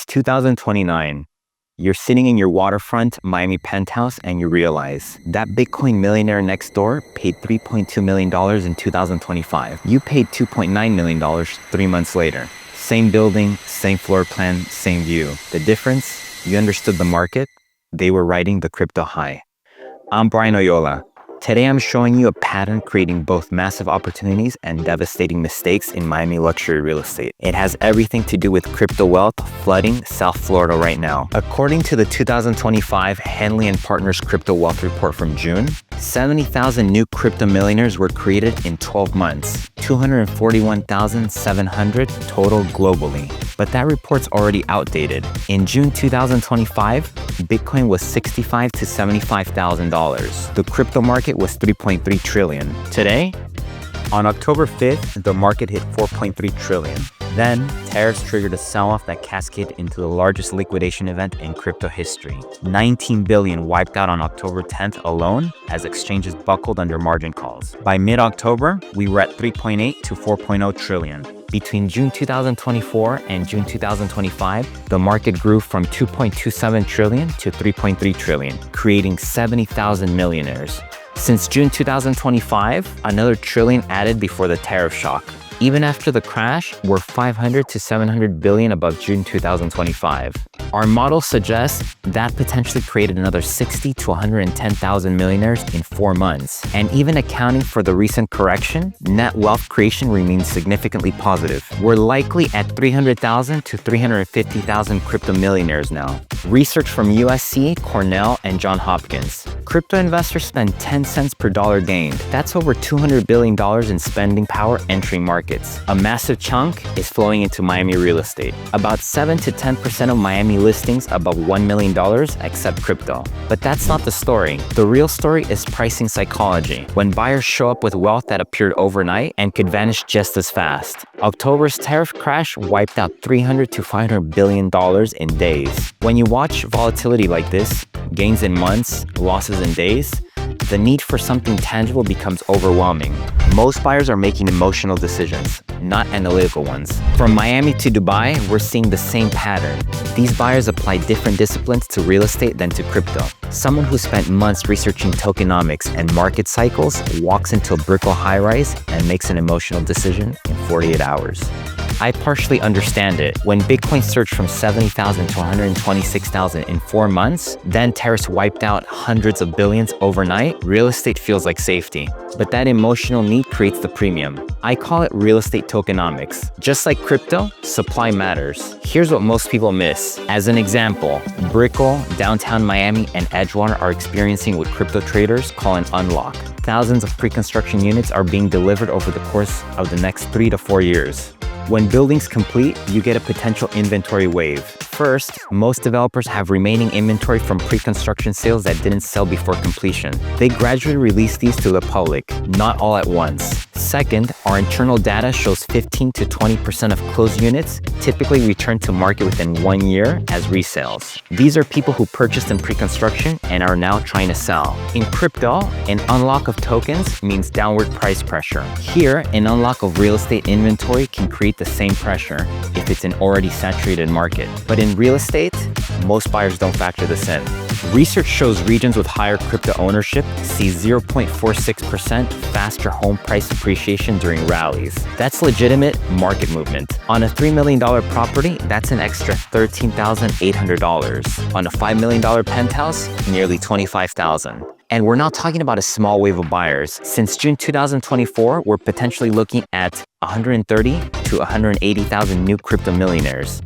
2029. You're sitting in your waterfront Miami penthouse and you realize that Bitcoin millionaire next door paid $3.2 million in 2025. You paid $2.9 million 3 months later. Same building, same floor plan, same view. The difference? You understood the market. They were riding the crypto high. I'm Brian Oyola. Today I'm showing you a pattern creating both massive opportunities and devastating mistakes in Miami luxury real estate. It has everything to do with crypto wealth flooding South Florida right now. According to the 2025 Henley & Partners Crypto Wealth Report from June, 70,000 new crypto millionaires were created in 12 months, 241,700 total globally. But that report's already outdated. In June 2025, Bitcoin was $65,000 to $75,000. The crypto market was $3.3 trillion. Today, on October 5th, the market hit $4.3 trillion. Then, tariffs triggered a sell-off that cascaded into the largest liquidation event in crypto history. $19 billion wiped out on October 10th alone as exchanges buckled under margin calls. By mid-October, we were at 3.8 to 4.0 trillion. Between June 2024 and June 2025, the market grew from 2.27 trillion to 3.3 trillion, creating 70,000 millionaires. Since June 2025, another trillion added before the tariff shock. Even after the crash, we're 500 to 700 billion above June 2025. Our model suggests that potentially created another 60 to 110,000 millionaires in 4 months. And even accounting for the recent correction, net wealth creation remains significantly positive. We're likely at 300,000 to 350,000 crypto millionaires now. Research from USC, Cornell, and Johns Hopkins. Crypto investors spend 10 cents per dollar gained. That's over $200 billion in spending power entering markets. A massive chunk is flowing into Miami real estate. About 7 to 10% of Miami listings above $1 million accept crypto. But that's not the story. The real story is pricing psychology. When buyers show up with wealth that appeared overnight and could vanish just as fast. October's tariff crash wiped out $300 to $500 billion in days. When you watch volatility like this, gains in months, losses in days, the need for something tangible becomes overwhelming. Most buyers are making emotional decisions, not analytical ones. From Miami to Dubai, we're seeing the same pattern. These buyers apply different disciplines to real estate than to crypto. Someone who spent months researching tokenomics and market cycles walks into a Brickell high-rise and makes an emotional decision in 48 hours. I partially understand it. When Bitcoin surged from 70,000 to 126,000 in 4 months, then tariffs wiped out hundreds of billions overnight, real estate feels like safety. But that emotional need creates the premium. I call it real estate tokenomics. Just like crypto, supply matters. Here's what most people miss. As an example, Brickell, downtown Miami, and Edgewater are experiencing what crypto traders call an unlock. Thousands of pre-construction units are being delivered over the course of the next 3 to 4 years. When buildings complete, you get a potential inventory wave. First, most developers have remaining inventory from pre-construction sales that didn't sell before completion. They gradually release these to the public, not all at once. Second, our internal data shows 15 to 20% of closed units typically return to market within 1 year as resales. These are people who purchased in pre-construction and are now trying to sell. In crypto, an unlock of tokens means downward price pressure. Here, an unlock of real estate inventory can create the same pressure if it's an already saturated market. But in real estate, most buyers don't factor this in. Research shows regions with higher crypto ownership see 0.46% faster home price appreciation during rallies. That's legitimate market movement. On a $3 million property, that's an extra $13,800. On a $5 million penthouse, nearly $25,000. And we're not talking about a small wave of buyers. Since June 2024, we're potentially looking at 130 to 180,000 new crypto millionaires.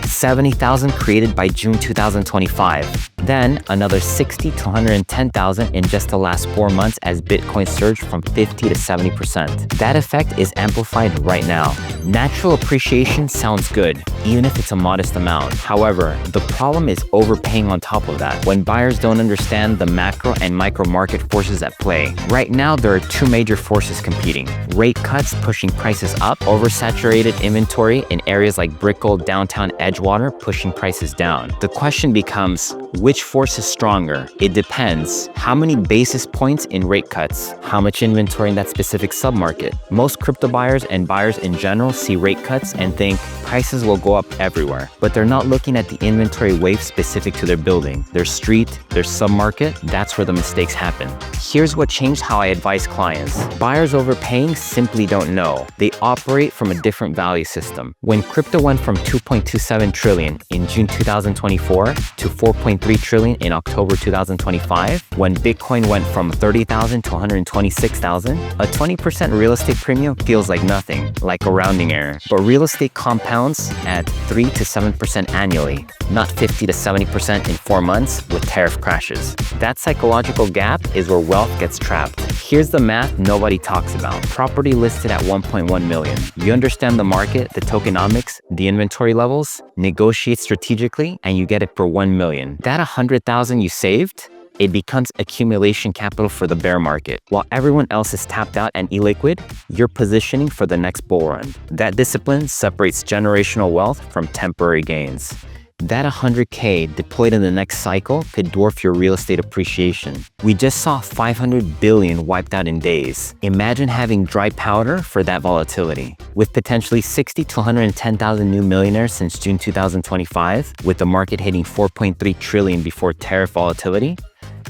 70,000 created by June 2025. Then another 60 to 110,000 in just the last 4 months as Bitcoin surged from 50 to 70%. That effect is amplified right now. Natural appreciation sounds good, even if it's a modest amount. However, the problem is overpaying on top of that when buyers don't understand the macro and micro market forces at play. Right now, there are 2 major forces competing. Rate cuts pushing prices up, oversaturated inventory in areas like Brickell, downtown Edgewater pushing prices down. The question becomes, which Which force is stronger? It depends. How many basis points in rate cuts? How much inventory in that specific submarket? Most crypto buyers and buyers in general see rate cuts and think prices will go up everywhere, but they're not looking at the inventory wave specific to their building, their street, their submarket. That's where the mistakes happen. Here's what changed how I advise clients. Buyers overpaying simply don't know. They operate from a different value system. When crypto went from 2.27 trillion in June 2024 to 4.3 trillion in October 2025, when Bitcoin went from 30,000 to 126,000, a 20% real estate premium feels like nothing, like a rounding error. But real estate compounds at 3 to 7% annually, not 50 to 70% in 4 months with tariff crashes. That psychological gap is where wealth gets trapped. Here's the math nobody talks about. Property listed at 1.1 million. You understand the market, the tokenomics, the inventory levels, negotiate strategically, and you get it for 1 million. That 100,000 you saved, it becomes accumulation capital for the bear market. While everyone else is tapped out and illiquid, you're positioning for the next bull run. That discipline separates generational wealth from temporary gains. That 100K deployed in the next cycle could dwarf your real estate appreciation. We just saw 500 billion wiped out in days. Imagine having dry powder for that volatility. With potentially 60 to 110,000 new millionaires since June 2025, with the market hitting 4.3 trillion before tariff volatility,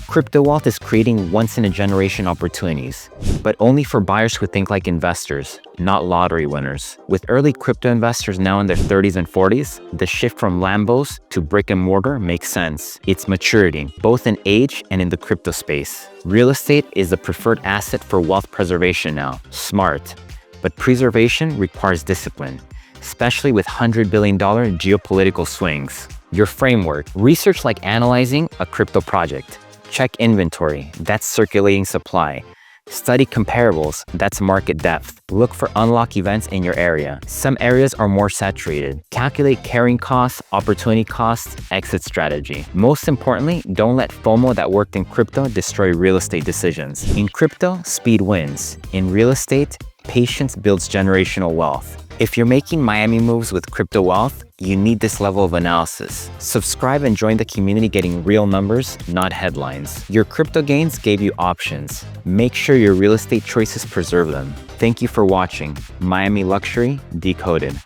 crypto wealth is creating once-in-a-generation opportunities, but only for buyers who think like investors, not lottery winners. With early crypto investors now in their 30s and 40s, the shift from Lambos to brick and mortar makes sense. It's maturity, both in age and in the crypto space. Real estate is the preferred asset for wealth preservation now. Smart. But preservation requires discipline, especially with $100 billion geopolitical swings. Your framework. Research like analyzing a crypto project. Check inventory, that's circulating supply. Study comparables, that's market depth. Look for unlock events in your area. Some areas are more saturated. Calculate carrying costs, opportunity costs, exit strategy. Most importantly, don't let FOMO that worked in crypto destroy real estate decisions. In crypto, speed wins. In real estate, patience builds generational wealth. If you're making Miami moves with crypto wealth, you need this level of analysis. Subscribe and join the community getting real numbers, not headlines. Your crypto gains gave you options. Make sure your real estate choices preserve them. Thank you for watching Miami Luxury Decoded.